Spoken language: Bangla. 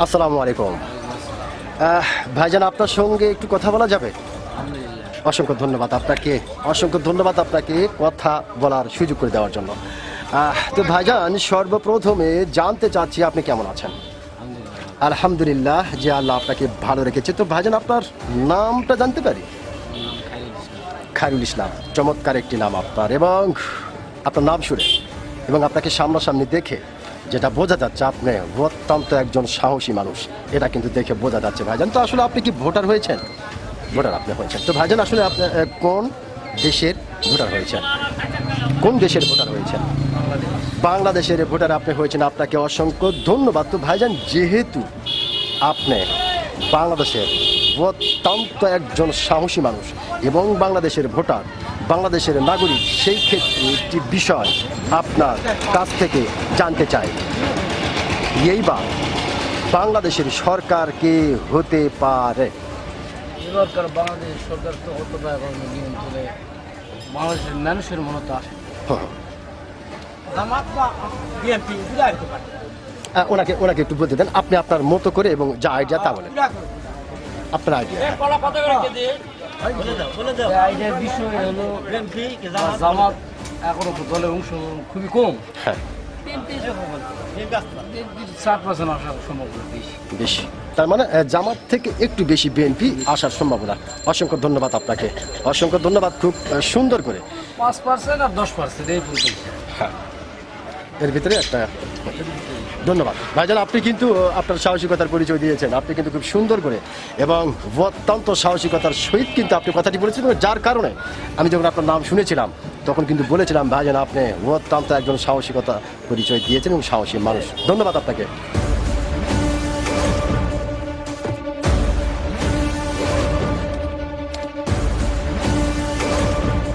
আসসালামু আলাইকুম। ভাইজান, আপনার সঙ্গে একটু কথা বলা যাবে? অসংখ্য ধন্যবাদ আপনাকে কথা বলার সুযোগ করে দেওয়ার জন্য। তো ভাইজান, সর্বপ্রথমে জানতে চাচ্ছি আপনি কেমন আছেন? আলহামদুলিল্লাহ, যে আল্লাহ আপনাকে ভালো রেখেছে। তো ভাইজান, আপনার নামটা জানতে পারি? খায়রুল ইসলাম, চমৎকার একটি নাম আপনার। এবং আপনার নাম শুনে এবং আপনাকে সামনাসামনি দেখে যেটা বোঝা যাচ্ছে, আপনি অত্যন্ত একজন সাহসী মানুষ, এটা কিন্তু দেখে বোঝা যাচ্ছে ভাইজান। তো আসলে আপনি কি ভোটার হয়েছেন? ভোটার আপনি হয়েছেন। তো ভাইজান, আসলে আপনি কোন দেশের ভোটার হয়েছেন? কোন দেশের ভোটার হয়েছেন? বাংলাদেশের ভোটার আপনি হয়েছেন। আপনাকে অসংখ্য ধন্যবাদ। তো ভাইজান, যেহেতু আপনি বাংলাদেশের অত্যন্ত একজন সাহসী মানুষ এবং বাংলাদেশের ভোটার, বাংলাদেশের নাগরিক, সেই ক্ষেত্রে একটি বিষয় আপনার কাছ থেকে জানতে চাই। এইবার বাংলাদেশের সরকার কে হতে পারে? এবারকার বাংলাদেশ সরকার তো হতে পারে নিয়ন্ত্রণে বাংলাদেশের মানুষের মনত আসে। ওনাকে একটু বলতে দেন, আপনি আপনার মতো করে এবং যা আইডিয়া তা বলেন। আপনার আইডিয়া। আইডিয়ার বিষয় হলো জামাত এখনো তো দলের অংশ খুবই কম। হ্যাঁ, 4% আসার সম্ভাবনা বেশি। তার মানে জামাত থেকে একটু বেশি বিএনপি আসার সম্ভাবনা। অসংখ্য ধন্যবাদ আপনাকে, অসংখ্য ধন্যবাদ। খুব সুন্দর করে 5% আর 10% এই পর্যন্ত। হ্যাঁ, এর ভিতরে একটা ধন্যবাদ ভাইজান। আপনি কিন্তু আপনার সাহসিকতার পরিচয় দিয়েছেন। আপনি কিন্তু খুব সুন্দর করে এবং অত্যন্ত সাহসিকতার সহিত কিন্তু আপনি কথাটি বলেছেন, যার কারণে আমি যখন আপনার নাম শুনেছিলাম তখন কিন্তু বলেছিলাম ভাইজান, আপনি অত্যন্ত একজন সাহসিকতা পরিচয় দিয়েছেন এবং সাহসী মানুষ। ধন্যবাদ আপনাকে।